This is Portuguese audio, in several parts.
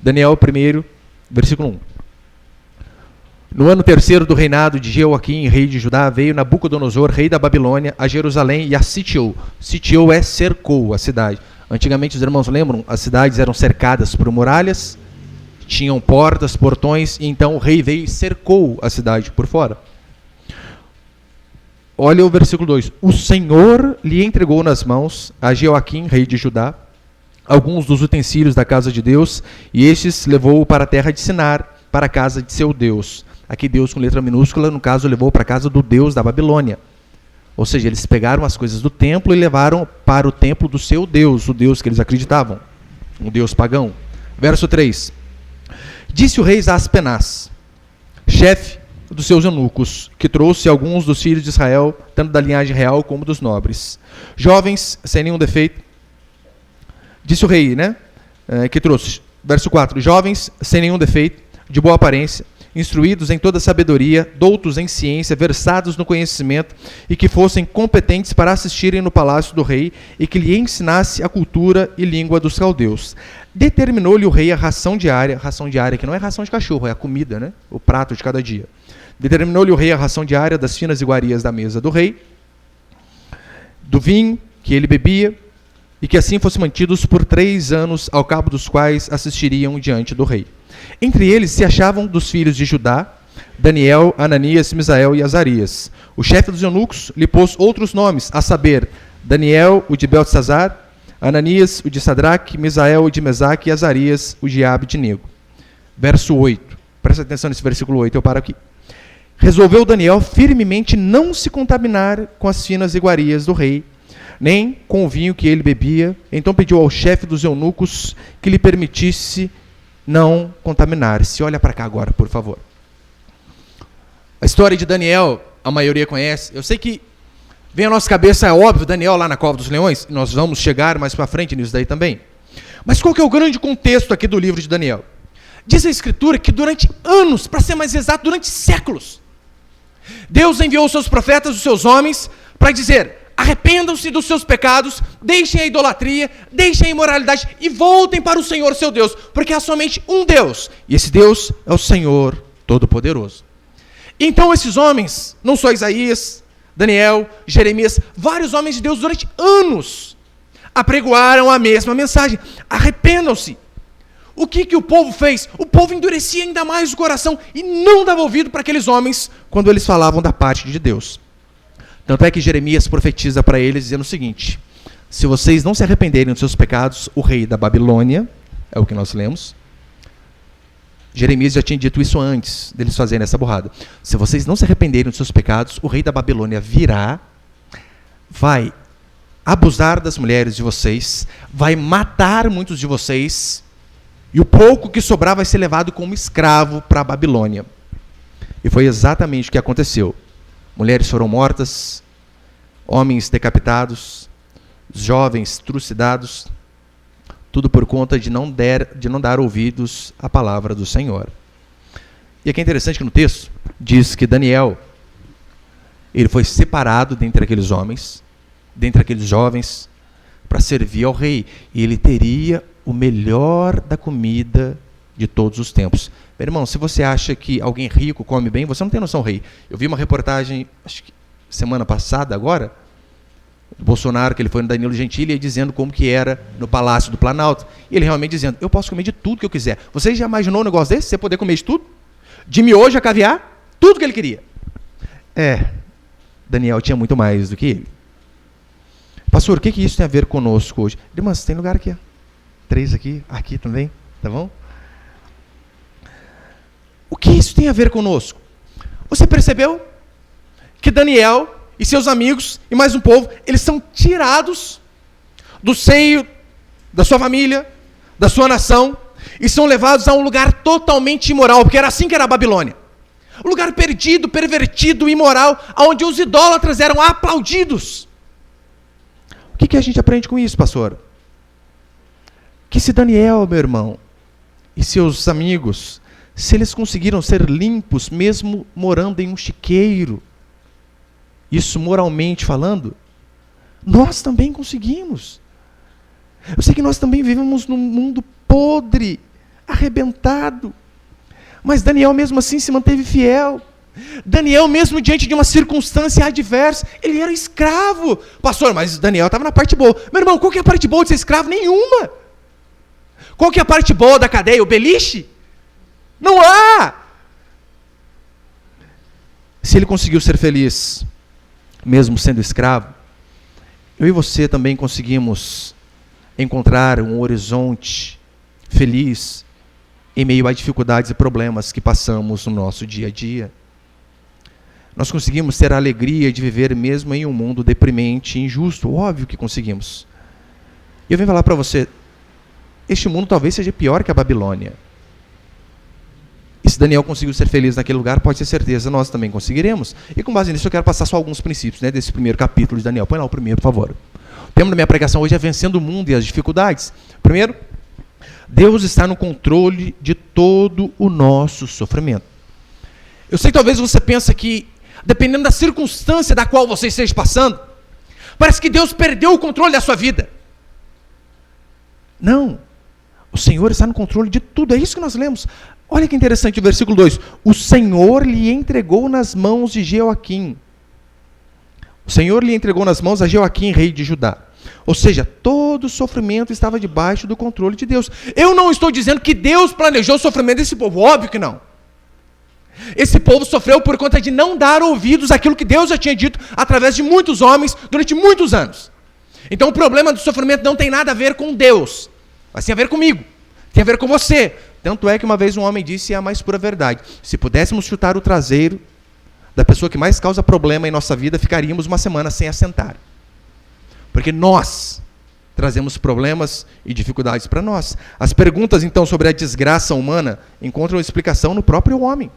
Daniel 1, versículo 1. No ano 3º do reinado de Jeoaquim, rei de Judá, veio Nabucodonosor, rei da Babilônia, a Jerusalém e a sitiou. Sitiou é cercou a cidade. Antigamente, os irmãos lembram? As cidades eram cercadas por muralhas, tinham portas, portões, e então o rei veio e cercou a cidade por fora. Olha o versículo 2. O Senhor lhe entregou nas mãos a Jeoaquim, rei de Judá, alguns dos utensílios da casa de Deus, e estes levou para a terra de Sinar, para a casa de seu Deus. Aqui Deus com letra minúscula, no caso, levou para a casa do Deus da Babilônia. Ou seja, eles pegaram as coisas do templo e levaram para o templo do seu Deus, o Deus que eles acreditavam, um Deus pagão. Verso 3. Disse o rei Aspenaz, chefe dos seus eunucos, que trouxe alguns dos filhos de Israel, tanto da linhagem real como dos nobres, jovens sem nenhum defeito. Disse o rei, que trouxe, verso 4, jovens sem nenhum defeito, de boa aparência, instruídos em toda sabedoria, doutos em ciência, versados no conhecimento, e que fossem competentes para assistirem no palácio do rei, e que lhe ensinasse a cultura e língua dos caldeus. Determinou-lhe o rei a ração diária que não é ração de cachorro, é a comida, o prato de cada dia. Determinou-lhe o rei a ração diária das finas iguarias da mesa do rei, do vinho que ele bebia, e que assim fossem mantidos por 3 anos, ao cabo dos quais assistiriam diante do rei. Entre eles se achavam dos filhos de Judá, Daniel, Ananias, Misael e Azarias. O chefe dos eunucos lhe pôs outros nomes, a saber, Daniel, o de Beltesazar, Ananias, o de Sadraque, Misael, o de Mesaque e Azarias, o de Abednego. Verso 8. Presta atenção nesse versículo 8, eu paro aqui. Resolveu Daniel firmemente não se contaminar com as finas iguarias do rei, nem com o vinho que ele bebia. Então pediu ao chefe dos eunucos que lhe permitisse não contaminar-se. Olha para cá agora, por favor. A história de Daniel, a maioria conhece. Eu sei que vem à nossa cabeça, é óbvio, Daniel lá na Cova dos Leões. Nós vamos chegar mais para frente nisso daí também. Mas qual que é o grande contexto aqui do livro de Daniel? Diz a Escritura que durante anos, para ser mais exato, durante séculos, Deus enviou os seus profetas, os seus homens, para dizer: arrependam-se dos seus pecados, deixem a idolatria, deixem a imoralidade e voltem para o Senhor seu Deus, porque há somente um Deus, e esse Deus é o Senhor Todo-Poderoso. Então esses homens, não só Isaías, Daniel, Jeremias, vários homens de Deus durante anos apregoaram a mesma mensagem: arrependam-se. O que o povo fez? O povo endurecia ainda mais o coração e não dava ouvido para aqueles homens quando eles falavam da parte de Deus. Tanto é que Jeremias profetiza para eles dizendo o seguinte: se vocês não se arrependerem dos seus pecados, o rei da Babilônia, é o que nós lemos, Jeremias já tinha dito isso antes deles fazerem essa burrada. Se vocês não se arrependerem dos seus pecados, o rei da Babilônia virá, vai abusar das mulheres de vocês, vai matar muitos de vocês, e o pouco que sobrar vai ser levado como escravo para a Babilônia. E foi exatamente o que aconteceu. Mulheres foram mortas, homens decapitados, jovens trucidados, tudo por conta de não dar ouvidos à palavra do Senhor. E aqui é interessante que no texto diz que Daniel, ele foi separado dentre aqueles homens, dentre aqueles jovens, para servir ao rei. E ele teria o melhor da comida de todos os tempos. Meu irmão, se você acha que alguém rico come bem, você não tem noção, rei. Eu vi uma reportagem, acho que semana passada agora, do Bolsonaro, que ele foi no Danilo Gentili, dizendo como que era no Palácio do Planalto. E ele realmente dizendo: eu posso comer de tudo que eu quiser. Você já imaginou um negócio desse? Você poder comer de tudo? De miojo a caviar? Tudo que ele queria. Daniel tinha muito mais do que ele. Pastor, o que isso tem a ver conosco hoje? Irmãs, tem lugar aqui, ó. 3 aqui também, tá bom? O que isso tem a ver conosco? Você percebeu que Daniel e seus amigos e mais um povo, eles são tirados do seio da sua família, da sua nação, e são levados a um lugar totalmente imoral, porque era assim que era a Babilônia. Um lugar perdido, pervertido, imoral, onde os idólatras eram aplaudidos. O que a gente aprende com isso, pastor? Que se Daniel, meu irmão, e seus amigos, se eles conseguiram ser limpos, mesmo morando em um chiqueiro, isso moralmente falando, nós também conseguimos. Eu sei que nós também vivemos num mundo podre, arrebentado. Mas Daniel mesmo assim se manteve fiel. Daniel mesmo diante de uma circunstância adversa, ele era escravo. Pastor, mas Daniel estava na parte boa. Meu irmão, qual que é a parte boa de ser escravo? Nenhuma. Qual que é a parte boa da cadeia? O beliche? Não há. Se ele conseguiu ser feliz, mesmo sendo escravo, eu e você também conseguimos encontrar um horizonte feliz em meio a dificuldades e problemas que passamos no nosso dia a dia. Nós conseguimos ter a alegria de viver mesmo em um mundo deprimente e injusto. Óbvio que conseguimos. E eu venho falar para você, este mundo talvez seja pior que a Babilônia. E se Daniel conseguiu ser feliz naquele lugar, pode ter certeza, nós também conseguiremos. E com base nisso eu quero passar só alguns princípios, né, desse primeiro capítulo de Daniel. Põe lá o primeiro, por favor. O tema da minha pregação hoje é vencendo o mundo e as dificuldades. Primeiro, Deus está no controle de todo o nosso sofrimento. Eu sei que talvez você pense que, dependendo da circunstância da qual você esteja passando, parece que Deus perdeu o controle da sua vida. Não. O Senhor está no controle de tudo. É isso que nós lemos. Olha que interessante o versículo 2. O Senhor lhe entregou nas mãos de Jeoaquim. O Senhor lhe entregou nas mãos a Jeoaquim, rei de Judá. Ou seja, todo o sofrimento estava debaixo do controle de Deus. Eu não estou dizendo que Deus planejou o sofrimento desse povo. Óbvio que não. Esse povo sofreu por conta de não dar ouvidos àquilo que Deus já tinha dito através de muitos homens durante muitos anos. Então o problema do sofrimento não tem nada a ver com Deus, mas tem a ver comigo, tem a ver com você. Tanto é que uma vez um homem disse, e é a mais pura verdade, se pudéssemos chutar o traseiro da pessoa que mais causa problema em nossa vida, ficaríamos uma semana sem assentar. Porque nós trazemos problemas e dificuldades para nós. As perguntas então sobre a desgraça humana encontram explicação no próprio homem.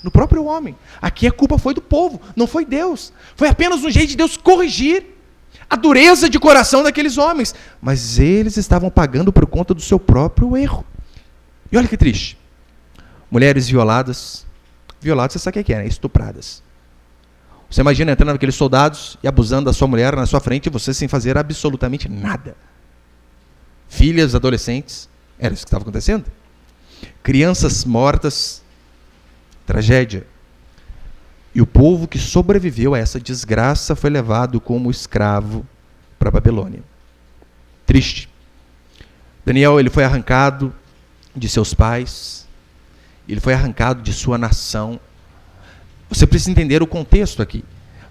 No próprio homem. Aqui a culpa foi do povo, não foi Deus. Foi apenas um jeito de Deus corrigir a dureza de coração daqueles homens. Mas eles estavam pagando por conta do seu próprio erro. E olha que triste. Mulheres violadas. Violadas, você sabe o que é, né? Estupradas. Você imagina entrando naqueles soldados e abusando da sua mulher na sua frente e você sem fazer absolutamente nada. Filhas, adolescentes. Era isso que estava acontecendo. Crianças mortas. Tragédia. E o povo que sobreviveu a essa desgraça foi levado como escravo para a Babilônia. Triste. Daniel, ele foi arrancado de seus pais, ele foi arrancado de sua nação. Você precisa entender o contexto aqui.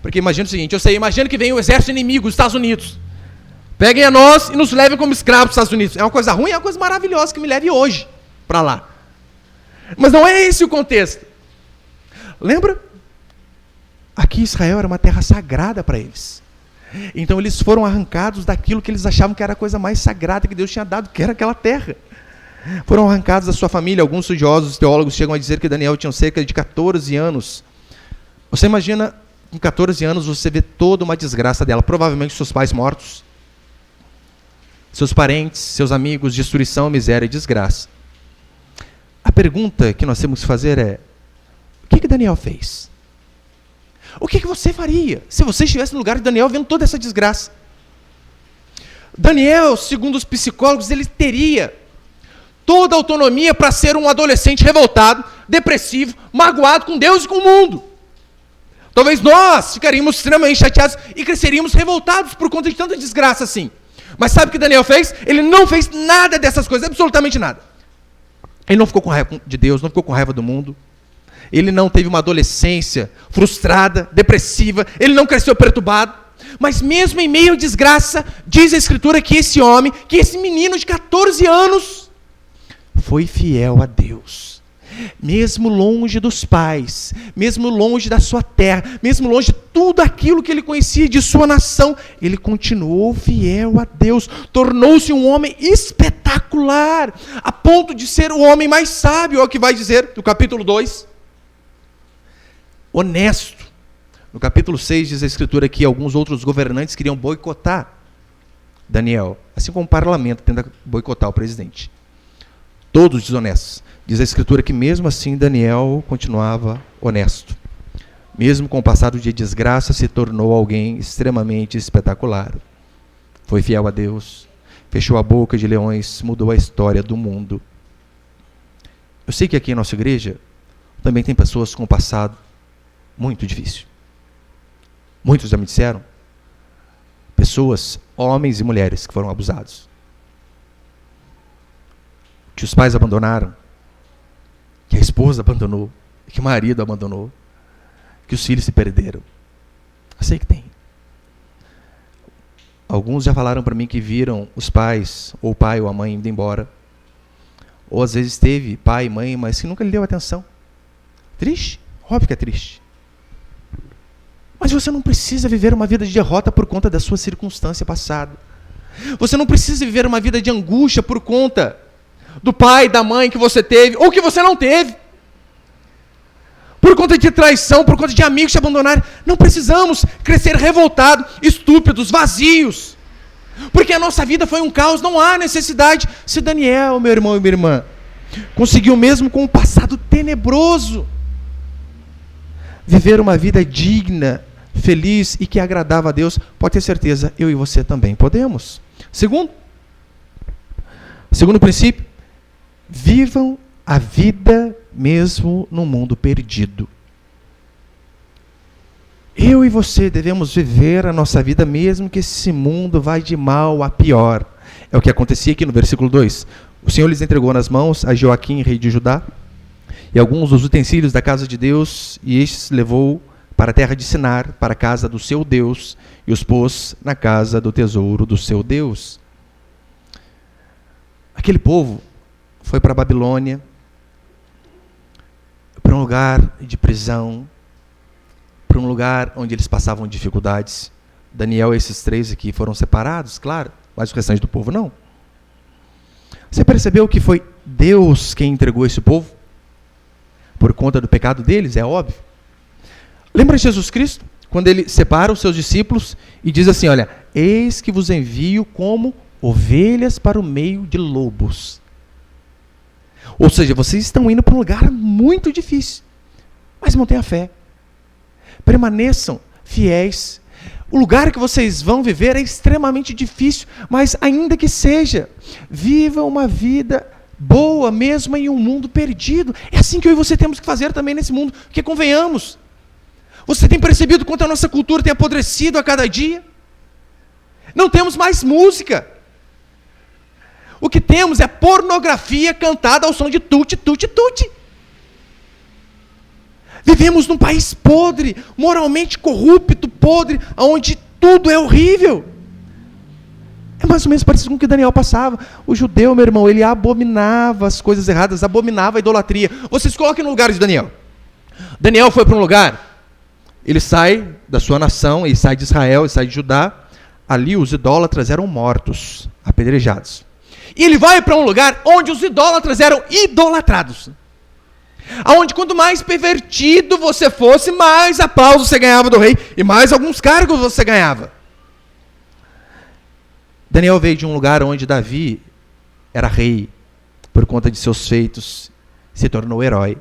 Porque imagina o seguinte, imagina que vem o exército inimigo dos Estados Unidos. Peguem a nós e nos levem como escravos dos Estados Unidos. É uma coisa ruim, é uma coisa maravilhosa que me leve hoje para lá. Mas não é esse o contexto. Lembra? Aqui Israel era uma terra sagrada para eles. Então eles foram arrancados daquilo que eles achavam que era a coisa mais sagrada que Deus tinha dado, que era aquela terra. Foram arrancados da sua família. Alguns estudiosos, teólogos chegam a dizer que Daniel tinha cerca de 14 anos. Você imagina, com 14 anos, você vê toda uma desgraça dela. Provavelmente seus pais mortos, seus parentes, seus amigos, destruição, miséria e desgraça. A pergunta que nós temos que fazer é, o que Daniel fez? O que você faria se você estivesse no lugar de Daniel vendo toda essa desgraça? Daniel, segundo os psicólogos, ele teria toda a autonomia para ser um adolescente revoltado, depressivo, magoado com Deus e com o mundo. Talvez nós ficaríamos extremamente chateados e cresceríamos revoltados por conta de tanta desgraça assim. Mas sabe o que Daniel fez? Ele não fez nada dessas coisas, absolutamente nada. Ele não ficou com raiva de Deus, não ficou com raiva do mundo. Ele não teve uma adolescência frustrada, depressiva, ele não cresceu perturbado, mas mesmo em meio à desgraça, diz a Escritura que esse homem, que esse menino de 14 anos, foi fiel a Deus. Mesmo longe dos pais, mesmo longe da sua terra, mesmo longe de tudo aquilo que ele conhecia de sua nação, ele continuou fiel a Deus, tornou-se um homem espetacular, a ponto de ser o homem mais sábio, é o que vai dizer no capítulo 2. Honesto. No capítulo 6 diz a Escritura que alguns outros governantes queriam boicotar Daniel, assim como o parlamento tenta boicotar o presidente. Todos desonestos. Diz a Escritura que mesmo assim Daniel continuava honesto. Mesmo com o passado de desgraça, se tornou alguém extremamente espetacular. Foi fiel a Deus, fechou a boca de leões, mudou a história do mundo. Eu sei que aqui em nossa igreja também tem pessoas com um passado muito difícil. Muitos já me disseram, pessoas, homens e mulheres, que foram abusados. Que os pais abandonaram, que a esposa abandonou, que o marido abandonou, que os filhos se perderam. Eu sei que tem. Alguns já falaram para mim que viram os pais, ou o pai ou a mãe indo embora. Ou às vezes teve pai e mãe, mas que nunca lhe deu atenção. Triste? Óbvio que é triste. Mas você não precisa viver uma vida de derrota por conta da sua circunstância passada. Você não precisa viver uma vida de angústia por conta do pai, da mãe que você teve, ou que você não teve. Por conta de traição, por conta de amigos te abandonarem. Não precisamos crescer revoltados, estúpidos, vazios. Porque a nossa vida foi um caos, não há necessidade. Se Daniel, meu irmão e minha irmã, conseguiu mesmo com um passado tenebroso, viver uma vida digna, feliz e que agradava a Deus, pode ter certeza, eu e você também podemos. Segundo princípio, vivam a vida mesmo no mundo perdido. Eu e você devemos viver a nossa vida mesmo que esse mundo vai de mal a pior. É o que acontecia aqui no versículo 2. O Senhor lhes entregou nas mãos a Joaquim, rei de Judá, e alguns dos utensílios da casa de Deus, e estes levou para a terra de Sinar, para a casa do seu Deus, e os pôs na casa do tesouro do seu Deus. Aquele povo foi para a Babilônia, para um lugar de prisão, para um lugar onde eles passavam dificuldades. Daniel e esses 3 aqui foram separados, claro, mas o restante do povo não. Você percebeu que foi Deus quem entregou esse povo? Por conta do pecado deles, é óbvio. Lembra de Jesus Cristo? Quando ele separa os seus discípulos e diz assim, olha, eis que vos envio como ovelhas para o meio de lobos. Ou seja, vocês estão indo para um lugar muito difícil, mas mantenham a fé. Permaneçam fiéis. O lugar que vocês vão viver é extremamente difícil, mas ainda que seja, vivam uma vida boa mesmo em um mundo perdido. É assim que eu e você temos que fazer também nesse mundo, porque convenhamos. Você tem percebido quanto a nossa cultura tem apodrecido a cada dia? Não temos mais música. O que temos é pornografia cantada ao som de tuti, tuti, tuti. Vivemos num país podre, moralmente corrupto, podre, onde tudo é horrível. É mais ou menos parecido com o que Daniel passava. O judeu, meu irmão, ele abominava as coisas erradas, abominava a idolatria. Vocês coloquem no lugar de Daniel. Daniel foi para um lugar, ele sai da sua nação, ele sai de Israel, ele sai de Judá. Ali os idólatras eram mortos, apedrejados. E ele vai para um lugar onde os idólatras eram idolatrados. Aonde quanto mais pervertido você fosse, mais aplausos você ganhava do rei e mais alguns cargos você ganhava. Daniel veio de um lugar onde Davi era rei por conta de seus feitos, se tornou herói.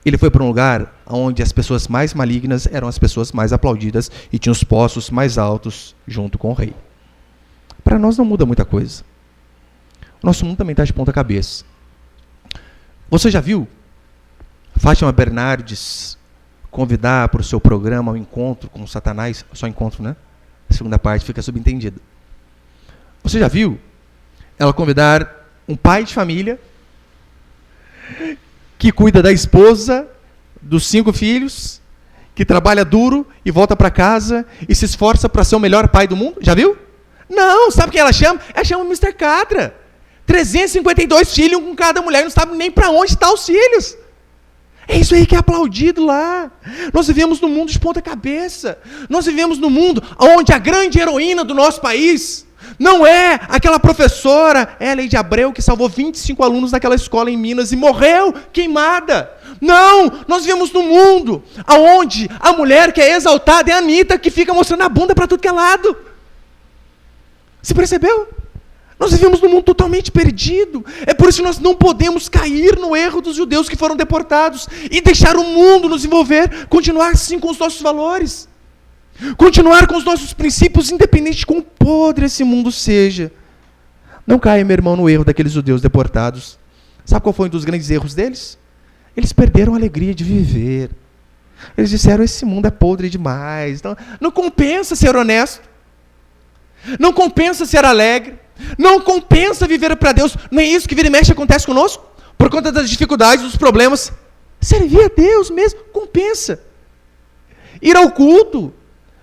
Ele foi para um lugar onde as pessoas mais malignas eram as pessoas mais aplaudidas e tinham os postos mais altos junto com o rei. Para nós não muda muita coisa. O nosso mundo também está de ponta cabeça. Você já viu Fátima Bernardes convidar para o seu programa um encontro com Satanás? Só encontro, né? A segunda parte fica subentendida. Você já viu ela convidar um pai de família que cuida da esposa, dos 5 filhos, que trabalha duro e volta para casa e se esforça para ser o melhor pai do mundo? Já viu? Não, sabe quem ela chama? Ela chama o Mr. Catra. 352 filhos com cada mulher, não sabe nem para onde estão os filhos. É isso aí que é aplaudido lá. Nós vivemos num mundo de ponta cabeça. Nós vivemos num mundo onde a grande heroína do nosso país não é aquela professora Ellen de Abreu que salvou 25 alunos daquela escola em Minas e morreu queimada. Não, nós vivemos num mundo onde a mulher que é exaltada é a Anitta, que fica mostrando a bunda para tudo que é lado. Você percebeu? Nós vivemos num mundo totalmente perdido. É por isso que nós não podemos cair no erro dos judeus que foram deportados e deixar o mundo nos envolver, continuar assim com os nossos valores, continuar com os nossos princípios, independente de quão podre esse mundo seja. Não caia, meu irmão, no erro daqueles judeus deportados. Sabe qual foi um dos grandes erros deles? Eles perderam a alegria de viver. Eles disseram, esse mundo é podre demais. Não compensa ser honesto. Não compensa ser alegre. Não compensa viver para Deus. Não é isso que vira e mexe acontece conosco? Por conta das dificuldades, dos problemas. Servir a Deus mesmo compensa. Ir ao culto,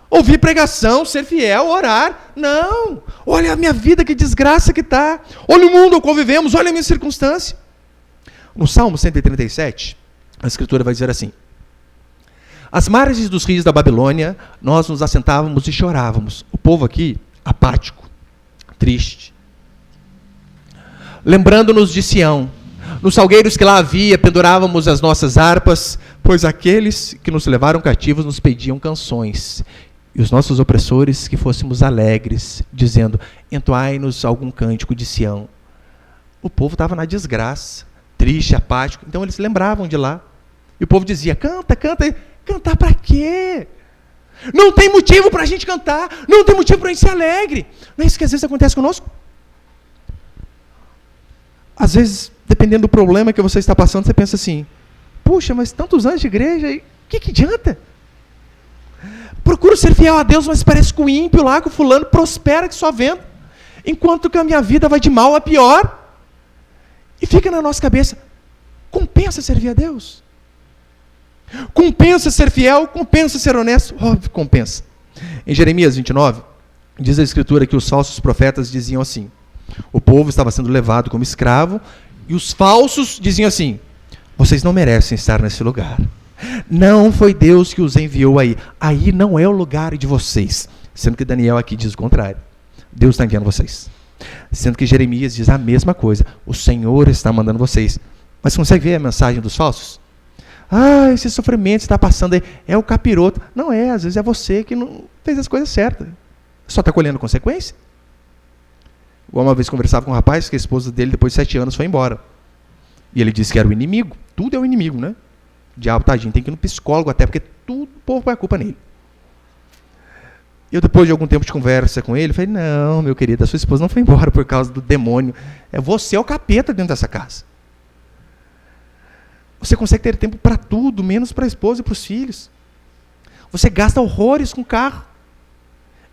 ouvir pregação, ser fiel, orar. Não. Olha a minha vida, que desgraça que está. Olha o mundo ao qual vivemos, olha a minha circunstância. No Salmo 137, a Escritura vai dizer assim: às margens dos rios da Babilônia, nós nos assentávamos e chorávamos. O povo aqui, apático, triste. Lembrando-nos de Sião, nos salgueiros que lá havia, pendurávamos as nossas harpas, pois aqueles que nos levaram cativos nos pediam canções, e os nossos opressores que fôssemos alegres, dizendo, entoai-nos algum cântico de Sião. O povo estava na desgraça, triste, apático, então eles lembravam de lá. E o povo dizia, canta, canta. Cantar para quê? Não tem motivo para a gente cantar, não tem motivo para a gente ser alegre. Não é isso que às vezes acontece conosco? Às vezes, dependendo do problema que você está passando, você pensa assim, puxa, mas tantos anos de igreja, o que adianta? Procuro ser fiel a Deus, mas parece que o ímpio lá, que o fulano prospera que só vendo, enquanto que a minha vida vai de mal a pior. E fica na nossa cabeça, compensa servir a Deus? Compensa ser fiel? Compensa ser honesto? Óbvio, compensa. Em Jeremias 29, diz a Escritura que os falsos profetas diziam assim, o povo estava sendo levado como escravo, e os falsos diziam assim, vocês não merecem estar nesse lugar. Não foi Deus que os enviou aí. Aí não é o lugar de vocês. Sendo que Daniel aqui diz o contrário. Deus está enviando vocês. Sendo que Jeremias diz a mesma coisa. O Senhor está mandando vocês. Mas você consegue ver a mensagem dos falsos? Ah, esse sofrimento está passando aí. É o capiroto. Não é, às vezes é você que não fez as coisas certas. Só está colhendo consequência. Uma vez conversava com um rapaz que a esposa dele, depois de 7 anos, foi embora. E ele disse que era o inimigo. Tudo é o inimigo, né? O diabo, tadinho, tem que ir no psicólogo até, porque tudo o povo põe a culpa nele. Eu, depois de algum tempo de conversa com ele, falei, não, meu querido, a sua esposa não foi embora por causa do demônio. Você é o capeta dentro dessa casa. Você consegue ter tempo para tudo, menos para a esposa e para os filhos. Você gasta horrores com o carro.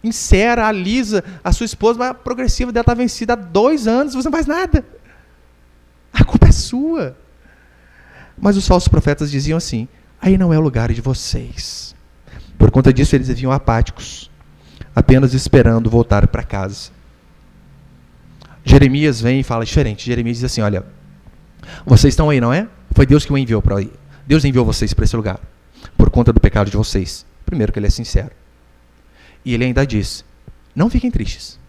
Encera, alisa a sua esposa, mas a progressiva dela está vencida há 2 anos, você não faz nada. A culpa é sua. Mas os falsos profetas diziam assim, aí não é o lugar de vocês. Por conta disso, eles viviam apáticos, apenas esperando voltar para casa. Jeremias vem e fala diferente. Jeremias diz assim, olha, vocês estão aí, não é? Foi Deus que o enviou para aí. Deus enviou vocês para esse lugar, por conta do pecado de vocês. Primeiro que ele é sincero. E ele ainda diz, não fiquem tristes.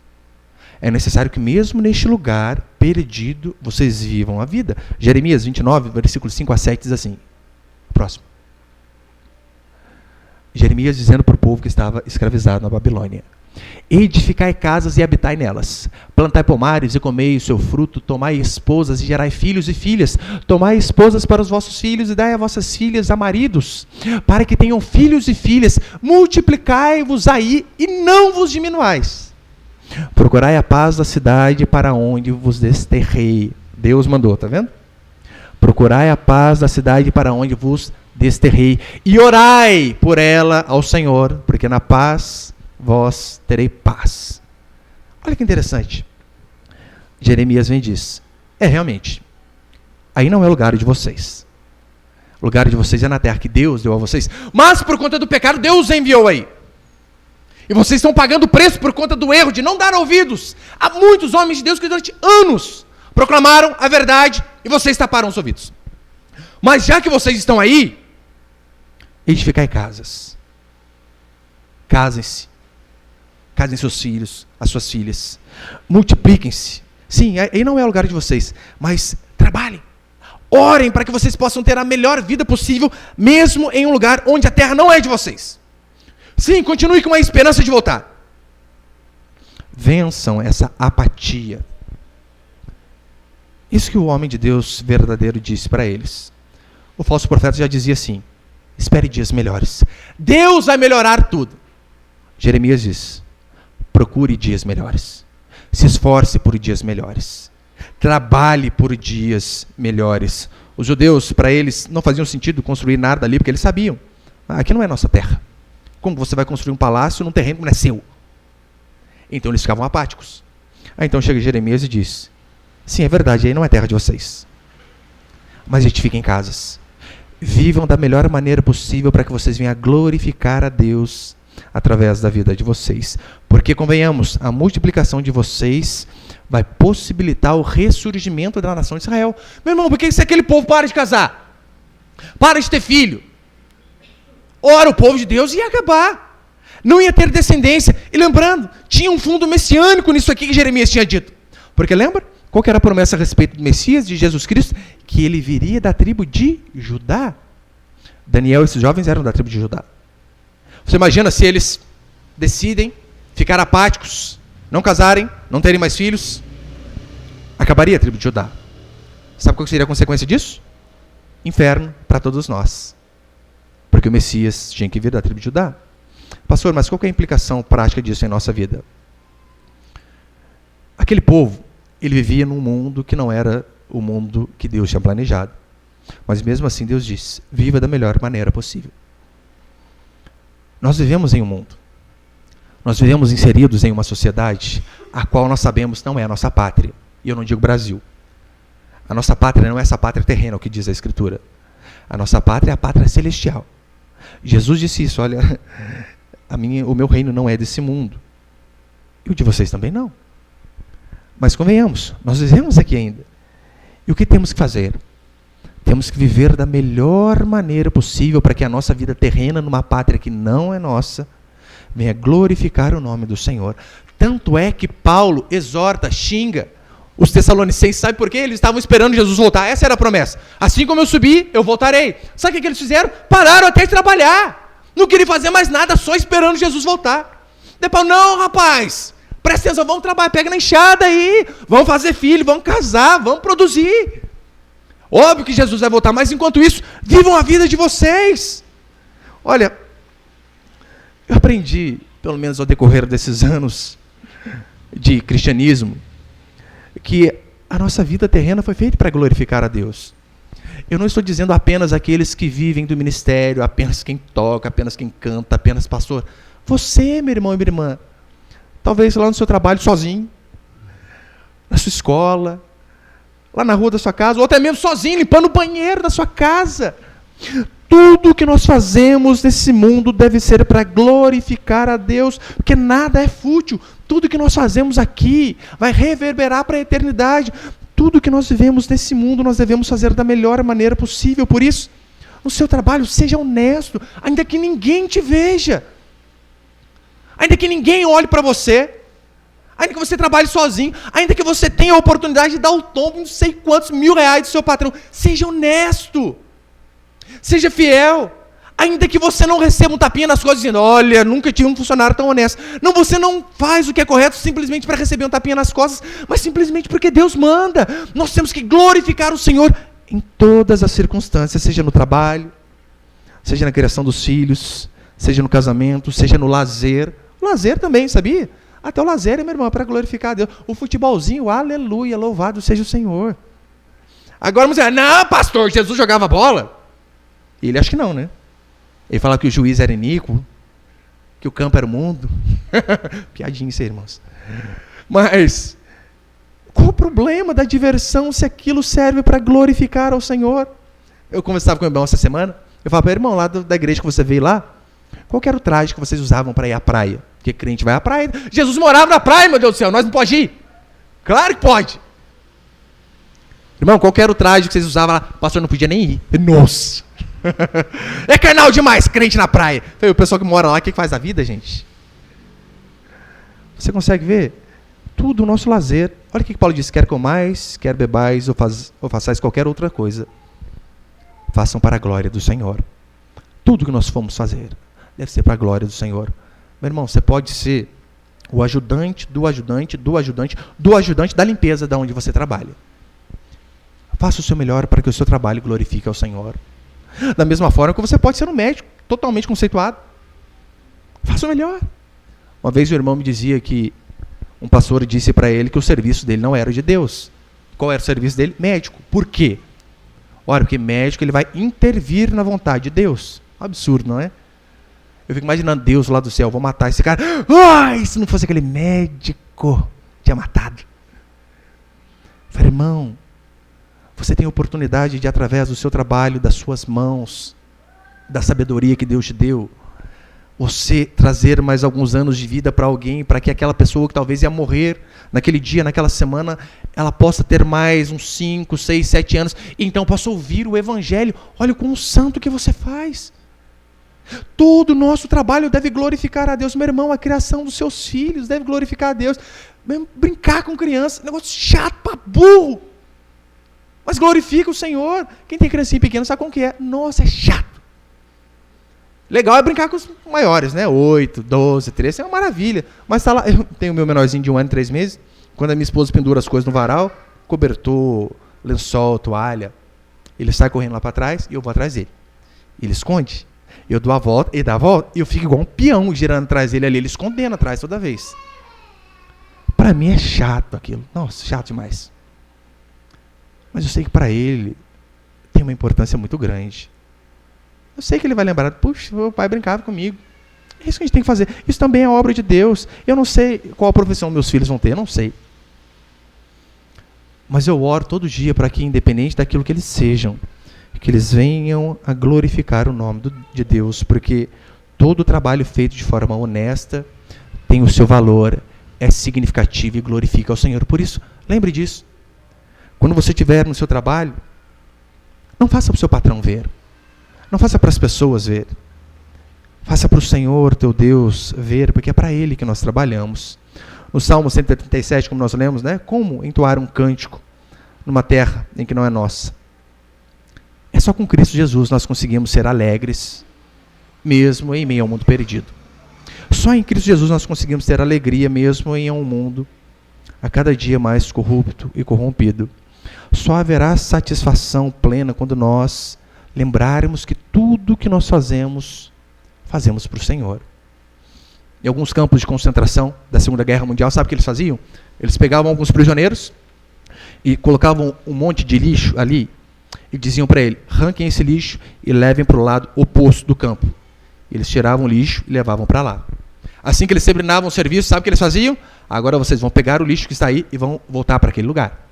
É necessário que mesmo neste lugar perdido, vocês vivam a vida. Jeremias 29, versículos 5 a 7, diz assim. Próximo. Jeremias dizendo para o povo que estava escravizado na Babilônia. Edificai casas e habitai nelas. Plantai pomares e comei o seu fruto. Tomai esposas e gerai filhos e filhas. Tomai esposas para os vossos filhos e dai a vossas filhas a maridos, para que tenham filhos e filhas. Multiplicai-vos aí e não vos diminuais. Procurai a paz da cidade para onde vos desterrei. Deus mandou, tá vendo? Procurai a paz da cidade para onde vos desterrei. E orai por ela ao Senhor, porque na paz vós terei paz. Olha que interessante. Jeremias vem e diz, realmente, aí não é o lugar de vocês. O lugar de vocês é na terra que Deus deu a vocês. Mas por conta do pecado, Deus os enviou aí. E vocês estão pagando o preço por conta do erro de não dar ouvidos a muitos homens de Deus que durante anos proclamaram a verdade e vocês taparam os ouvidos. Mas já que vocês estão aí, edificai casas. Casem-se. Casem seus filhos, as suas filhas. Multipliquem-se. Sim, aí não é o lugar de vocês, mas trabalhem. Orem para que vocês possam ter a melhor vida possível, mesmo em um lugar onde a terra não é de vocês. Sim, continue com a esperança de voltar. Vençam essa apatia. Isso que o homem de Deus verdadeiro disse para eles. O falso profeta já dizia assim, espere dias melhores. Deus vai melhorar tudo. Jeremias diz, procure dias melhores. Se esforce por dias melhores. Trabalhe por dias melhores. Os judeus, para eles, não faziam sentido construir nada ali, porque eles sabiam. Aqui não é nossa terra. Como você vai construir um palácio num terreno que não é seu? Então eles ficavam apáticos. Aí então chega Jeremias e diz: sim, é verdade, aí não é terra de vocês. Mas edifiquem casas. Vivam da melhor maneira possível para que vocês venham a glorificar a Deus através da vida de vocês. Porque, convenhamos, a multiplicação de vocês vai possibilitar o ressurgimento da nação de Israel. Meu irmão, por que se aquele povo para de casar? Para de ter filho? Ora, o povo de Deus ia acabar. Não ia ter descendência. E lembrando, tinha um fundo messiânico nisso aqui que Jeremias tinha dito. Porque lembra? Qual que era a promessa a respeito do Messias, de Jesus Cristo? Que ele viria da tribo de Judá. Daniel e esses jovens eram da tribo de Judá. Você imagina se eles decidem ficar apáticos, não casarem, não terem mais filhos, acabaria a tribo de Judá. Sabe qual seria a consequência disso? Inferno para todos nós. Porque o Messias tinha que vir da tribo de Judá. Pastor, mas qual que é a implicação prática disso em nossa vida? Aquele povo, ele vivia num mundo que não era o mundo que Deus tinha planejado. Mas mesmo assim Deus disse: viva da melhor maneira possível. Nós vivemos em um mundo. Nós vivemos inseridos em uma sociedade a qual nós sabemos não é a nossa pátria. E eu não digo Brasil. A nossa pátria não é essa pátria terrena, o que diz a Escritura. A nossa pátria é a pátria celestial. Jesus disse isso: olha, o meu reino não é desse mundo. E o de vocês também não. Mas convenhamos, nós vivemos aqui ainda. E o que temos que fazer? Temos que viver da melhor maneira possível para que a nossa vida terrena, numa pátria que não é nossa, venha glorificar o nome do Senhor. Tanto é que Paulo exorta, xinga os tessalonicenses. Sabe por quê? Eles estavam esperando Jesus voltar. Essa era a promessa. Assim como eu subi, eu voltarei. Sabe o que eles fizeram? Pararam até de trabalhar. Não queriam fazer mais nada, só esperando Jesus voltar. Depois, não, rapaz, presta atenção, vamos trabalhar, pega na enxada aí, vamos fazer filho, vamos casar, vamos produzir. Óbvio que Jesus vai voltar, mas enquanto isso, vivam a vida de vocês. Olha, eu aprendi, pelo menos ao decorrer desses anos de cristianismo, que a nossa vida terrena foi feita para glorificar a Deus. Eu não estou dizendo apenas aqueles que vivem do ministério, apenas quem toca, apenas quem canta, apenas pastor. Você, meu irmão e minha irmã, talvez lá no seu trabalho sozinho, na sua escola, lá na rua da sua casa, ou até mesmo sozinho, limpando o banheiro da sua casa. Tudo que nós fazemos nesse mundo deve ser para glorificar a Deus, porque nada é fútil. Tudo que nós fazemos aqui vai reverberar para a eternidade. Tudo que nós vivemos nesse mundo, nós devemos fazer da melhor maneira possível. Por isso, no seu trabalho, seja honesto, ainda que ninguém te veja. Ainda que ninguém olhe para você. Ainda que você trabalhe sozinho, ainda que você tenha a oportunidade de dar o tombo em não sei quantos R$1.000 do seu patrão, seja honesto, seja fiel, ainda que você não receba um tapinha nas costas dizendo: olha, nunca tive um funcionário tão honesto. Não, você não faz o que é correto simplesmente para receber um tapinha nas costas, mas simplesmente porque Deus manda. Nós temos que glorificar o Senhor em todas as circunstâncias, seja no trabalho, seja na criação dos filhos, seja no casamento, seja no lazer. O lazer também, sabia? Até o lazer, meu irmão, para glorificar a Deus. O futebolzinho, aleluia, louvado seja o Senhor. Agora vamos dizer: não, pastor, Jesus jogava bola? Ele acha que não, né? Ele fala que o juiz era iníquo, que o campo era o mundo. Piadinha isso aí, irmãos. Mas, qual o problema da diversão se aquilo serve para glorificar ao Senhor? Eu conversava com o meu irmão essa semana, eu falava: irmão, lá da igreja que você veio lá, qual que era o traje que vocês usavam para ir à praia? Porque crente vai à praia. Jesus morava na praia, meu Deus do céu, nós não podemos ir. Claro que pode. Irmão, qual que era o traje que vocês usavam lá? O pastor não podia nem ir. Nossa. É carnal demais, crente na praia. O pessoal que mora lá, o que faz da vida, gente? Você consegue ver? Tudo o nosso lazer. Olha o que Paulo diz: quer comais, quer bebais, ou façais qualquer outra coisa, façam para a glória do Senhor. Tudo que nós formos fazer deve ser para a glória do Senhor. Meu irmão, você pode ser o ajudante do ajudante do ajudante do ajudante da limpeza da onde você trabalha. Faça o seu melhor para que o seu trabalho glorifique ao Senhor. Da mesma forma que você pode ser um médico totalmente conceituado. Faça o melhor. Uma vez o irmão me dizia que um pastor disse para ele que o serviço dele não era de Deus. Qual era o serviço dele? Médico. Por quê? Ora, porque médico ele vai intervir na vontade de Deus. Absurdo, não é? Eu fico imaginando Deus lá do céu, vou matar esse cara. Ai, se não fosse aquele médico, tinha matado. Falei, irmão, você tem a oportunidade de, através do seu trabalho, das suas mãos, da sabedoria que Deus te deu, você trazer mais alguns anos de vida para alguém, para que aquela pessoa que talvez ia morrer naquele dia, naquela semana, ela possa ter mais uns 5, 6, 7 anos, e então possa ouvir o Evangelho. Olha o quão santo que você faz. Todo o nosso trabalho deve glorificar a Deus. Meu irmão, a criação dos seus filhos deve glorificar a Deus. Brincar com criança, negócio chato para burro. Mas glorifica o Senhor. Quem tem criancinha pequena sabe como que é. Nossa, é chato. Legal é brincar com os maiores, né? 8, 12, 13, é uma maravilha. Mas tá lá, eu tenho o meu menorzinho de 1 ano e 3 meses. Quando a minha esposa pendura as coisas no varal, cobertor, lençol, toalha, ele sai correndo lá para trás e eu vou atrás dele. Ele esconde. Eu dou a volta, ele dá a volta, e eu fico igual um peão girando atrás dele ali, ele escondendo atrás toda vez. Para mim é chato aquilo. Nossa, chato demais. Mas eu sei que para ele tem uma importância muito grande. Eu sei que ele vai lembrar, puxa, meu pai brincava comigo. É isso que a gente tem que fazer. Isso também é obra de Deus. Eu não sei qual profissão meus filhos vão ter, eu não sei. Mas eu oro todo dia para que, independente daquilo que eles sejam, que eles venham a glorificar o nome de Deus, porque todo o trabalho feito de forma honesta tem o seu valor, é significativo e glorifica ao Senhor. Por isso, lembre disso. Quando você estiver no seu trabalho, não faça para o seu patrão ver. Não faça para as pessoas ver. Faça para o Senhor, teu Deus, ver, porque é para Ele que nós trabalhamos. No Salmo 137, como nós lemos, né? Como entoar um cântico numa terra em que não é nossa? É só com Cristo Jesus nós conseguimos ser alegres, mesmo em meio ao mundo perdido. Só em Cristo Jesus nós conseguimos ter alegria, mesmo em um mundo a cada dia mais corrupto e corrompido. Só haverá satisfação plena quando nós lembrarmos que tudo que nós fazemos para o Senhor. Em alguns campos de concentração da Segunda Guerra Mundial, sabe o que eles faziam? Eles pegavam alguns prisioneiros e colocavam um monte de lixo ali e diziam para ele, arranquem esse lixo e levem para o lado oposto do campo. Eles tiravam o lixo e levavam para lá. Assim que eles terminavam o serviço, sabe o que eles faziam? Agora vocês vão pegar o lixo que está aí e vão voltar para aquele lugar.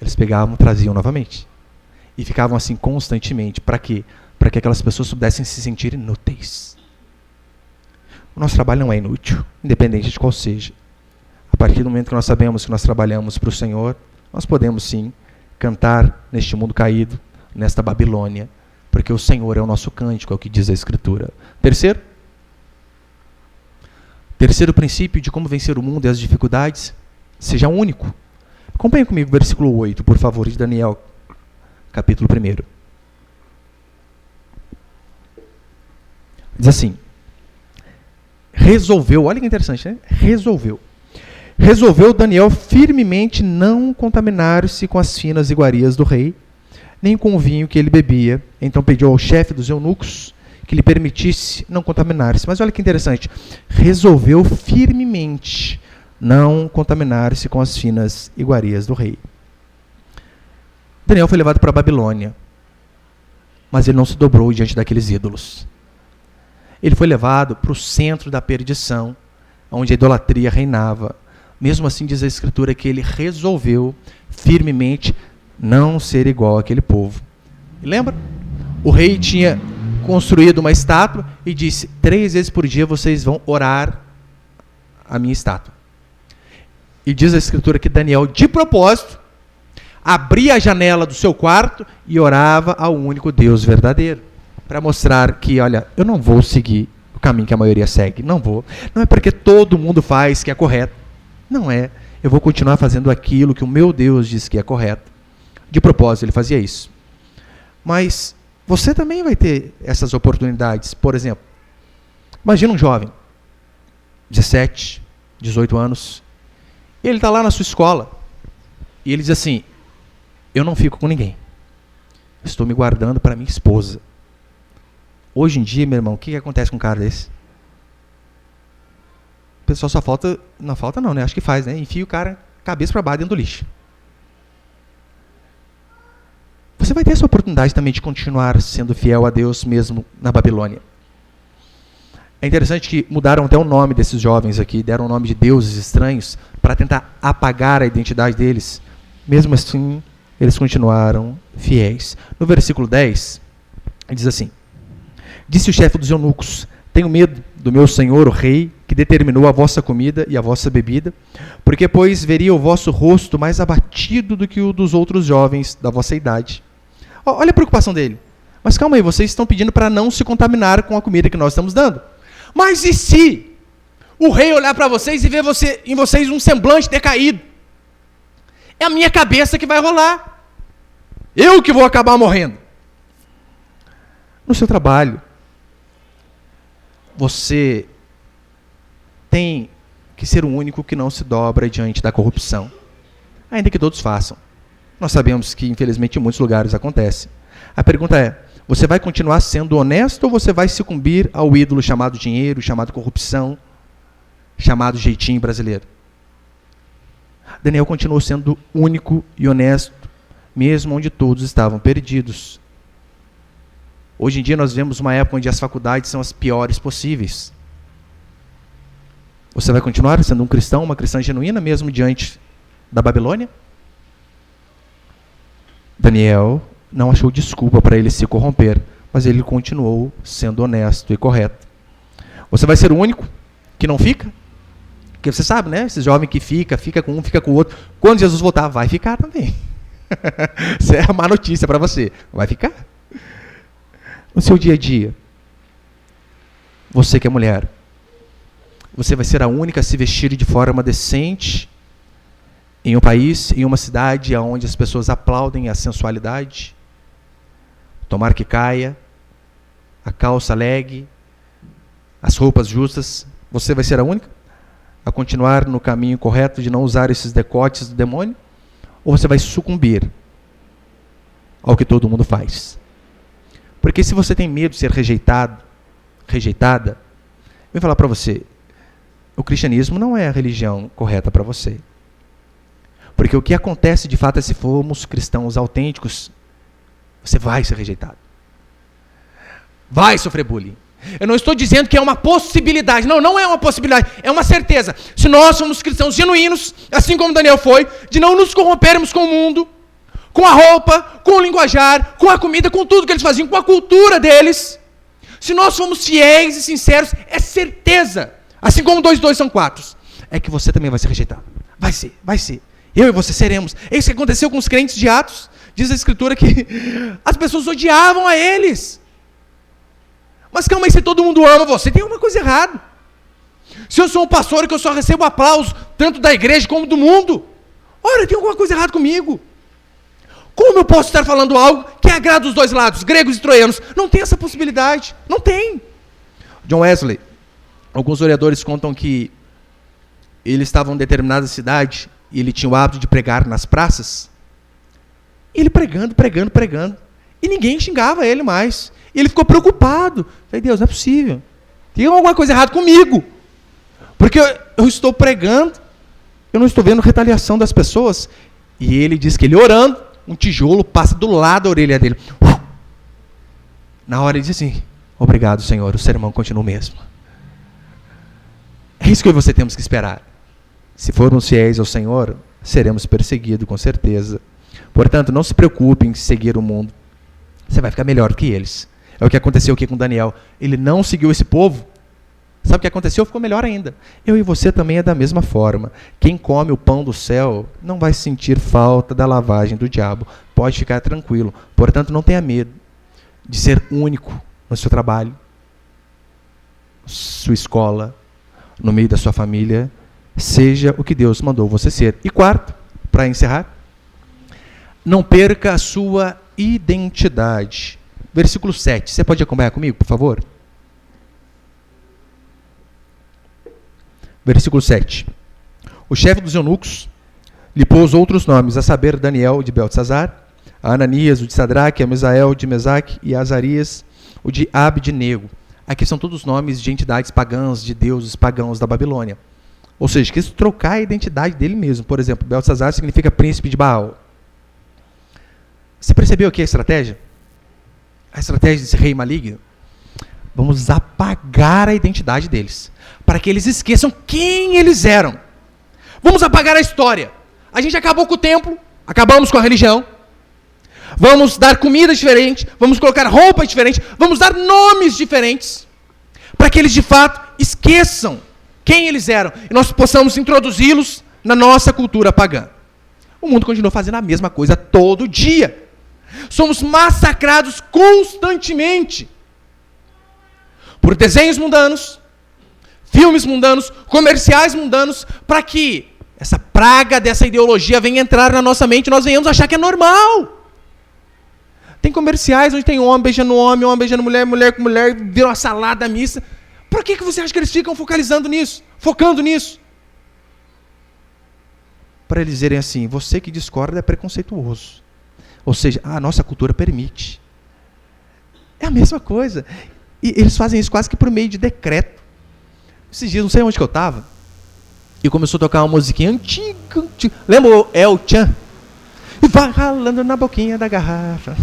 Eles pegavam, traziam novamente. E ficavam assim constantemente. Para quê? Para que aquelas pessoas pudessem se sentir inúteis. O nosso trabalho não é inútil, independente de qual seja. A partir do momento que nós sabemos que nós trabalhamos para o Senhor, nós podemos sim cantar neste mundo caído, nesta Babilônia, porque o Senhor é o nosso cântico, é o que diz a Escritura. Terceiro princípio de como vencer o mundo e as dificuldades, seja único. Acompanhe comigo o versículo 8, por favor, de Daniel, capítulo 1. Diz assim, olha que interessante, né? Resolveu Daniel firmemente não contaminar-se com as finas iguarias do rei, nem com o vinho que ele bebia. Então pediu ao chefe dos eunucos que lhe permitisse não contaminar-se. Mas olha que interessante, resolveu firmemente não contaminar-se com as finas iguarias do rei. Daniel foi levado para a Babilônia, mas ele não se dobrou diante daqueles ídolos. Ele foi levado para o centro da perdição, onde a idolatria reinava. Mesmo assim, diz a Escritura que ele resolveu firmemente não ser igual àquele povo. E lembra? O rei tinha construído uma estátua e disse, 3 vezes por dia vocês vão orar a minha estátua. E diz a Escritura que Daniel, de propósito, abria a janela do seu quarto e orava ao único Deus verdadeiro. Para mostrar que, olha, eu não vou seguir o caminho que a maioria segue. Não vou. Não é porque todo mundo faz que é correto. Não é. Eu vou continuar fazendo aquilo que o meu Deus diz que é correto. De propósito, ele fazia isso. Mas você também vai ter essas oportunidades. Por exemplo, imagina um jovem, 17, 18 anos, ele está lá na sua escola, e ele diz assim, eu não fico com ninguém. Estou me guardando para minha esposa. Hoje em dia, meu irmão, o que acontece com um cara desse? O pessoal só falta, não falta não, né? Acho que faz, né? Enfia o cara cabeça para baixo dentro do lixo. você vai ter essa oportunidade também de continuar sendo fiel a Deus mesmo na Babilônia. É interessante que mudaram até o nome desses jovens aqui, deram o nome de deuses estranhos para tentar apagar a identidade deles. Mesmo assim, eles continuaram fiéis. No versículo 10, diz assim: disse o chefe dos eunucos: tenho medo do meu senhor, o rei, que determinou a vossa comida e a vossa bebida, porque, pois, veria o vosso rosto mais abatido do que o dos outros jovens da vossa idade. Olha a preocupação dele. Mas calma aí, vocês estão pedindo para não se contaminar com a comida que nós estamos dando. Mas e se o rei olhar para vocês e ver em vocês um semblante decaído? É a minha cabeça que vai rolar. Eu que vou acabar morrendo. No seu trabalho, você tem que ser o único que não se dobra diante da corrupção. Ainda que todos façam. Nós sabemos que, infelizmente, em muitos lugares acontece. A pergunta é: você vai continuar sendo honesto ou você vai sucumbir ao ídolo chamado dinheiro, chamado corrupção, chamado jeitinho brasileiro? Daniel continuou sendo único e honesto, mesmo onde todos estavam perdidos. Hoje em dia nós vemos uma época onde as faculdades são as piores possíveis. Você vai continuar sendo um cristão, uma cristã genuína, mesmo diante da Babilônia? Daniel não achou desculpa para ele se corromper, mas ele continuou sendo honesto e correto. Você vai ser o único que não fica? Porque você sabe, né? Esse jovem que fica com um, fica com o outro. Quando Jesus voltar, vai ficar também. Isso é a má notícia para você. Vai ficar. No seu dia a dia, você que é mulher, você vai ser a única a se vestir de forma decente em um país, em uma cidade onde as pessoas aplaudem a sensualidade? Tomar que caia, a calça leg, as roupas justas, você vai ser a única a continuar no caminho correto de não usar esses decotes do demônio? Ou você vai sucumbir ao que todo mundo faz? Porque se você tem medo de ser rejeitada, eu vou falar para você, o cristianismo não é a religião correta para você. Porque o que acontece de fato é, se formos cristãos autênticos, você vai ser rejeitado. Vai sofrer bullying. Eu não estou dizendo que é uma possibilidade. Não, não é uma possibilidade. É uma certeza. Se nós somos cristãos genuínos, assim como Daniel foi, de não nos corrompermos com o mundo, com a roupa, com o linguajar, com a comida, com tudo que eles faziam, com a cultura deles, se nós formos fiéis e sinceros, é certeza, assim como 2 e 2 são 4, é que você também vai ser rejeitado. Vai ser, vai ser. Eu e você seremos. É isso que aconteceu com os crentes de Atos. Diz a Escritura que as pessoas odiavam a eles. Mas calma aí, se todo mundo ama você, tem alguma coisa errada. Se eu sou um pastor e que eu só recebo aplausos, tanto da igreja como do mundo, ora, tem alguma coisa errada comigo. Como eu posso estar falando algo que agrada os dois lados, gregos e troianos? Não tem essa possibilidade. Não tem. John Wesley, alguns historiadores contam que ele estava em determinada cidade e ele tinha o hábito de pregar nas praças. Ele pregando. E ninguém xingava ele mais. E ele ficou preocupado. Falei, Deus, não é possível. Tem alguma coisa errada comigo. Porque eu estou pregando, eu não estou vendo retaliação das pessoas. E ele diz que ele orando, um tijolo passa do lado da orelha dele. Na hora ele diz assim: obrigado, Senhor, o sermão continua o mesmo. É isso que você temos que esperar. Se formos fiéis ao Senhor, seremos perseguidos, com certeza. Portanto, não se preocupe em seguir o mundo. Você vai ficar melhor que eles. É o que aconteceu aqui com Daniel. Ele não seguiu esse povo. Sabe o que aconteceu? Ficou melhor ainda. Eu e você também é da mesma forma. Quem come o pão do céu não vai sentir falta da lavagem do diabo. Pode ficar tranquilo. Portanto, não tenha medo de ser único no seu trabalho, sua escola, no meio da sua família. Seja o que Deus mandou você ser. E quarto, para encerrar, não perca a sua identidade. Versículo 7. Você pode acompanhar comigo, por favor? Versículo 7. O chefe dos eunucos lhe pôs outros nomes, a saber, Daniel, de Beltesazar, a Ananias, o de Sadraque, a Misael, de Mesaque, e a Azarias, o de Abednego. Aqui são todos nomes de entidades pagãs, de deuses pagãos da Babilônia. Ou seja, quis trocar a identidade dele mesmo. Por exemplo, Beltesazar significa príncipe de Baal. Você percebeu aqui a estratégia? A estratégia desse rei maligno? Vamos apagar a identidade deles, para que eles esqueçam quem eles eram. Vamos apagar a história. A gente acabou com o templo, acabamos com a religião. Vamos dar comida diferente, vamos colocar roupas diferentes, vamos dar nomes diferentes, para que eles de fato esqueçam quem eles eram e nós possamos introduzi-los na nossa cultura pagã. O mundo continua fazendo a mesma coisa todo dia. Somos massacrados constantemente por desenhos mundanos, filmes mundanos, comerciais mundanos, para que essa praga dessa ideologia venha entrar na nossa mente e nós venhamos achar que é normal. Tem comerciais onde tem homem beijando homem beijando mulher, mulher com mulher, vira uma salada mista. Por que você acha que eles ficam focalizando nisso? Focando nisso? Para eles dizerem assim, você que discorda é preconceituoso. Ou seja, a nossa cultura permite. É a mesma coisa. E eles fazem isso quase que por meio de decreto. Esses dias, não sei onde que eu estava, e começou a tocar uma musiquinha antiga. Lembra o El Chan? E vai ralando na boquinha da garrafa.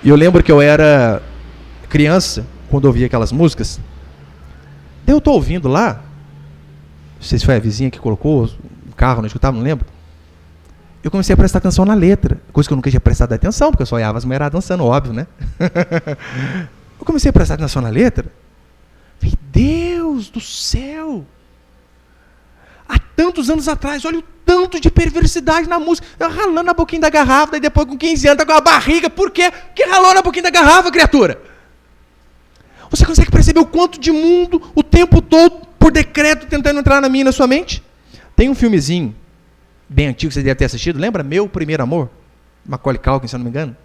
E eu lembro que eu era criança, quando eu ouvia aquelas músicas. Daí eu estou ouvindo lá, não sei se foi a vizinha que colocou o carro onde eu estava, não lembro. Eu comecei a prestar atenção na letra, coisa que eu nunca tinha prestado atenção, porque eu só olhava as mulheradas dançando, óbvio, né? Eu comecei a prestar atenção na letra. Falei, Deus do céu! Há tantos anos atrás, olha o tanto de perversidade na música. Eu ralando a boquinha da garrafa, daí depois com 15 anos, tá com a barriga. Por quê? Que ralou na boquinha da garrafa, criatura? Você consegue perceber o quanto de mundo, o tempo todo, por decreto, tentando entrar na minha e na sua mente? Tem um filmezinho, bem antigo, que você deve ter assistido, lembra? Meu Primeiro Amor? Macaulay Culkin, se eu não me engano.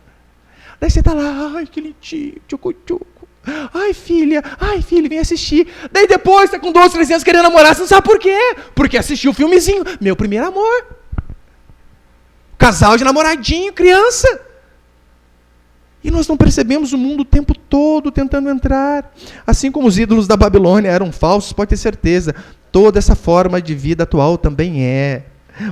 Daí você tá lá, ai, que lindinho, tchucu-tchucu. Ai, filha, vem assistir. Daí depois, tá com 12, 13 anos querendo namorar, você não sabe por quê? Porque assistiu o filmezinho, Meu Primeiro Amor. Casal de namoradinho, criança. E nós não percebemos o mundo o tempo todo tentando entrar. Assim como os ídolos da Babilônia eram falsos, pode ter certeza, toda essa forma de vida atual também é.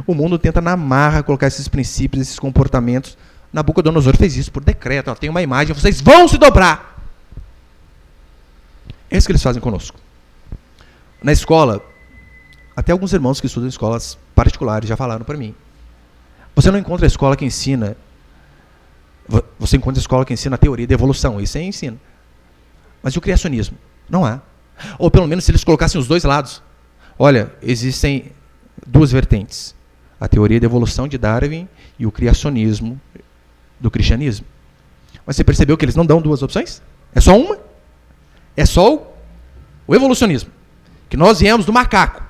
O mundo tenta na marra colocar esses princípios, esses comportamentos. Nabucodonosor fez isso por decreto. Tem uma imagem, vocês vão se dobrar. É isso que eles fazem conosco. Na escola, até alguns irmãos que estudam em escolas particulares já falaram para mim. Você não encontra a escola que ensina... Você encontra a escola que ensina a teoria da evolução. Isso aí ensina. Mas e o criacionismo? Não há. Ou pelo menos se eles colocassem os dois lados. Olha, existem duas vertentes. A teoria da evolução de Darwin e o criacionismo do cristianismo. Mas você percebeu que eles não dão duas opções? É só uma. É só o evolucionismo. Que nós viemos do macaco.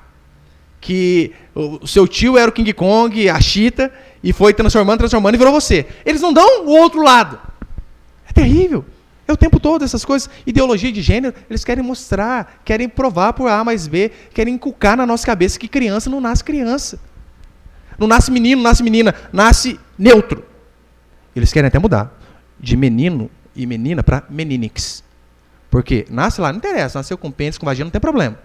Que o seu tio era o King Kong, a Cheetah, e foi transformando e virou você. Eles não dão o outro lado. É terrível. É o tempo todo essas coisas. Ideologia de gênero, eles querem mostrar, querem provar por A mais B, querem inculcar na nossa cabeça que criança não nasce criança. Não nasce menino, não nasce menina, nasce neutro. Eles querem até mudar de menino e menina para meninix. Porque nasce lá, não interessa, nasceu com pênis, com vagina, não tem problema.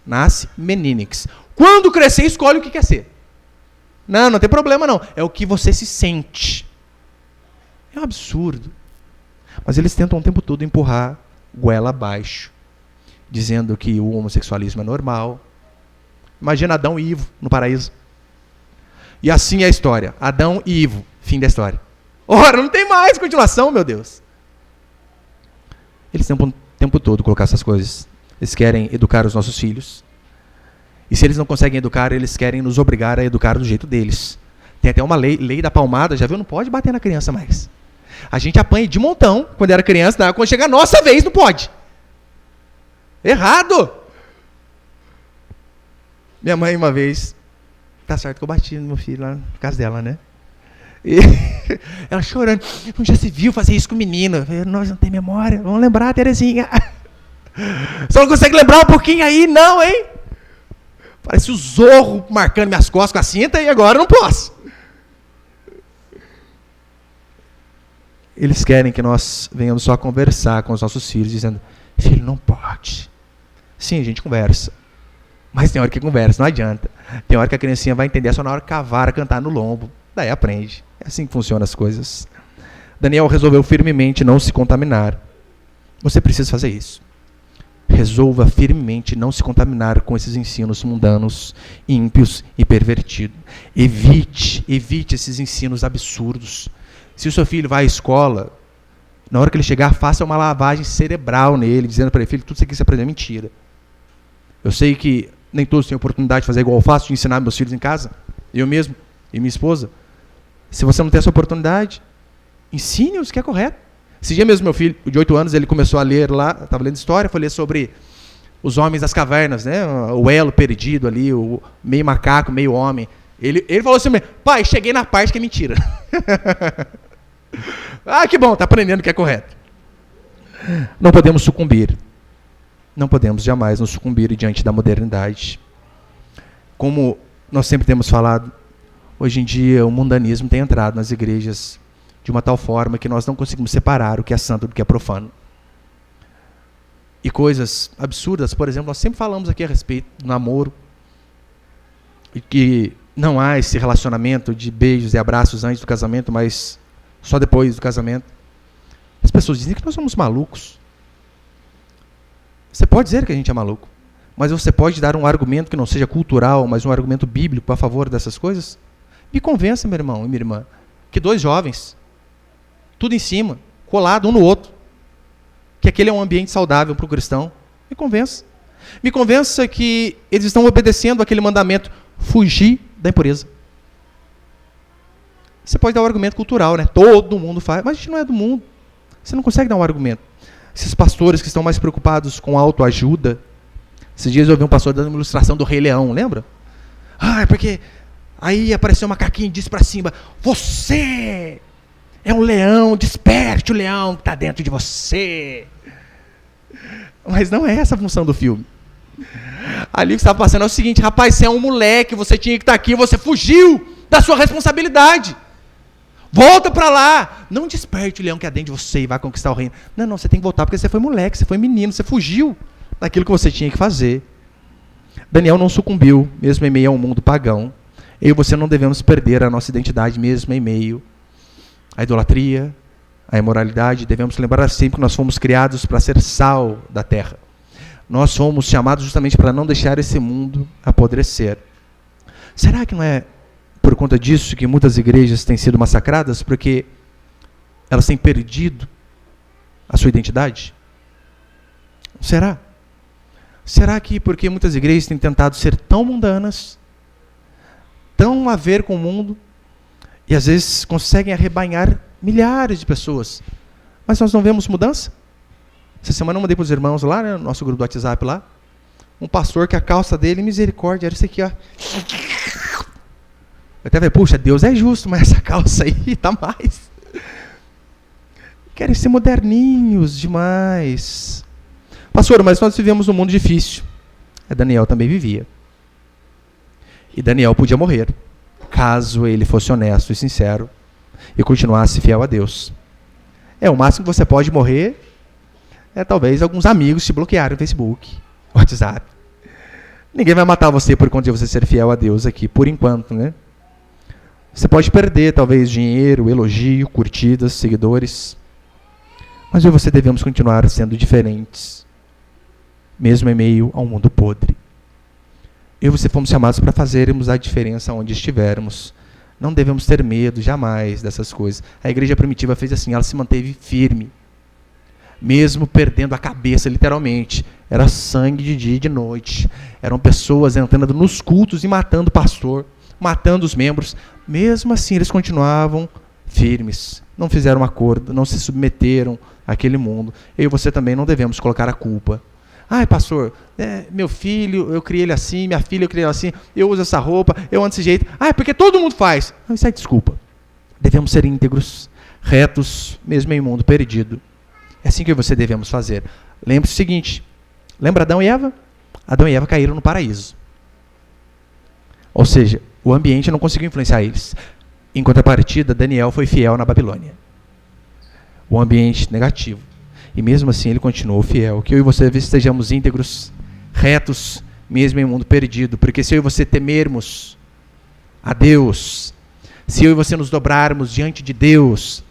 Nasce meninix. Quando crescer, escolhe o que quer ser. Não tem problema não. É o que você se sente. É um absurdo. Mas eles tentam o tempo todo empurrar goela abaixo, dizendo que o homossexualismo é normal. Imagina Adão e Ivo no paraíso. E assim é a história. Adão e Ivo, fim da história. Ora, não tem mais continuação, meu Deus. Eles tentam o tempo todo colocar essas coisas. Eles querem educar os nossos filhos. E se eles não conseguem educar, eles querem nos obrigar a educar do jeito deles. Tem até uma lei da palmada, já viu? Não pode bater na criança mais. A gente apanha de montão quando era criança, quando chega a nossa vez, não pode. Errado! Minha mãe, uma vez, tá certo que eu bati no meu filho lá na casa dela, né? E ela chorando, não já se viu fazer isso com o menino. Nós não tem memória, vamos lembrar, Terezinha. Só não consegue lembrar um pouquinho aí, não, hein? Parece o Zorro marcando minhas costas com a cinta e agora eu não posso. Eles querem que nós venhamos só conversar com os nossos filhos, dizendo, filho, não pode. Sim, a gente conversa. Mas tem hora que conversa, não adianta. Tem hora que a criancinha vai entender só na hora que a vara cantar no lombo. Daí aprende. É assim que funcionam as coisas. Daniel resolveu firmemente não se contaminar. Você precisa fazer isso. Resolva firmemente não se contaminar com esses ensinos mundanos, ímpios e pervertidos. Evite esses ensinos absurdos. Se o seu filho vai à escola, na hora que ele chegar, faça uma lavagem cerebral nele, dizendo para ele, filho, tudo isso aqui que você aprendeu é mentira. Eu sei que nem todos têm oportunidade de fazer igual eu faço, de ensinar meus filhos em casa, eu mesmo e minha esposa. Se você não tem essa oportunidade, ensine-os o que é correto. Esse dia mesmo, meu filho, de 8 anos, ele começou a ler lá, estava lendo história, foi ler sobre os homens das cavernas, né? O elo perdido ali, o meio macaco, meio homem. Ele falou assim, pai, cheguei na parte que é mentira. Ah, que bom, está aprendendo o que é correto. Não podemos sucumbir. Não podemos jamais nos sucumbir diante da modernidade. Como nós sempre temos falado, hoje em dia o mundanismo tem entrado nas igrejas de uma tal forma que nós não conseguimos separar o que é santo do que é profano. E coisas absurdas, por exemplo, nós sempre falamos aqui a respeito do namoro, e que não há esse relacionamento de beijos e abraços antes do casamento, mas só depois do casamento. As pessoas dizem que nós somos malucos. Você pode dizer que a gente é maluco, mas você pode dar um argumento que não seja cultural, mas um argumento bíblico a favor dessas coisas? Me convença, meu irmão e minha irmã, que 2 jovens, tudo em cima, colado um no outro, que aquele é um ambiente saudável para o cristão. Me convença. Me convença que eles estão obedecendo aquele mandamento, fugir da impureza. Você pode dar um argumento cultural, né? Todo mundo faz, mas a gente não é do mundo. Você não consegue dar um argumento. Esses pastores que estão mais preocupados com autoajuda. Esses dias eu ouvi um pastor dando uma ilustração do Rei Leão, lembra? Ah, é porque aí apareceu um macaquinho e disse para cima, você é um leão, desperte o leão que está dentro de você. Mas não é essa a função do filme. Ali o que estava passando é o seguinte, rapaz, você é um moleque, você tinha que estar aqui, você fugiu da sua responsabilidade. Volta para lá. Não desperte o leão que há dentro de você e vai conquistar o reino. Não, você tem que voltar porque você foi moleque, você foi menino, você fugiu daquilo que você tinha que fazer. Daniel não sucumbiu, mesmo em meio a um mundo pagão. Eu e você não devemos perder a nossa identidade, mesmo em meio à idolatria, à imoralidade. Devemos lembrar sempre que nós fomos criados para ser sal da terra. Nós fomos chamados justamente para não deixar esse mundo apodrecer. Será que não é por conta disso que muitas igrejas têm sido massacradas? Porque elas têm perdido a sua identidade? Será? Será que porque muitas igrejas têm tentado ser tão mundanas, tão a ver com o mundo, e às vezes conseguem arrebanhar milhares de pessoas, mas nós não vemos mudança? Essa semana eu mandei para os irmãos lá, né, no nosso grupo do WhatsApp lá, um pastor que a calça dele, misericórdia, era isso aqui, ó. Eu até falei, puxa, Deus é justo, mas essa calça aí tá mais. Querem ser moderninhos demais. Pastor, mas nós vivemos num mundo difícil. Daniel também vivia. E Daniel podia morrer, caso ele fosse honesto e sincero e continuasse fiel a Deus. O máximo que você pode morrer é talvez alguns amigos te bloquearem no Facebook, WhatsApp. Ninguém vai matar você por conta de você ser fiel a Deus aqui, por enquanto, né? Você pode perder, talvez, dinheiro, elogio, curtidas, seguidores. Mas eu e você devemos continuar sendo diferentes, mesmo em meio a um mundo podre. Eu e você fomos chamados para fazermos a diferença onde estivermos. Não devemos ter medo, jamais, dessas coisas. A igreja primitiva fez assim, ela se manteve firme, mesmo perdendo a cabeça, literalmente. Era sangue de dia e de noite. Eram pessoas entrando nos cultos e matando o pastor, matando os membros. Mesmo assim, eles continuavam firmes. Não fizeram acordo, não se submeteram àquele mundo. Eu e você também não devemos colocar a culpa. Ai, pastor, meu filho, eu criei ele assim, minha filha, eu criei ela assim, eu uso essa roupa, eu ando desse jeito. Ah, é porque todo mundo faz. Não, isso é desculpa. Devemos ser íntegros, retos, mesmo em um mundo perdido. É assim que você devemos fazer. Lembre-se o seguinte, lembra Adão e Eva? Adão e Eva caíram no paraíso. Ou seja, o ambiente não conseguiu influenciar eles. Em contrapartida, Daniel foi fiel na Babilônia. O ambiente negativo. E mesmo assim ele continuou fiel. Que eu e você estejamos íntegros, retos, mesmo em um mundo perdido. Porque se eu e você temermos a Deus, Se eu e você nos dobrarmos diante de Deus,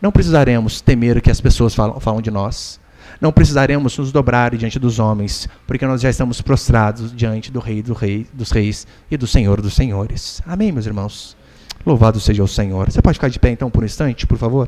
não precisaremos temer o que as pessoas falam de nós. Não precisaremos nos dobrar diante dos homens, porque nós já estamos prostrados diante do Rei dos Reis e do Senhor dos Senhores. Amém, meus irmãos? Louvado seja o Senhor. Você pode ficar de pé então por um instante, por favor?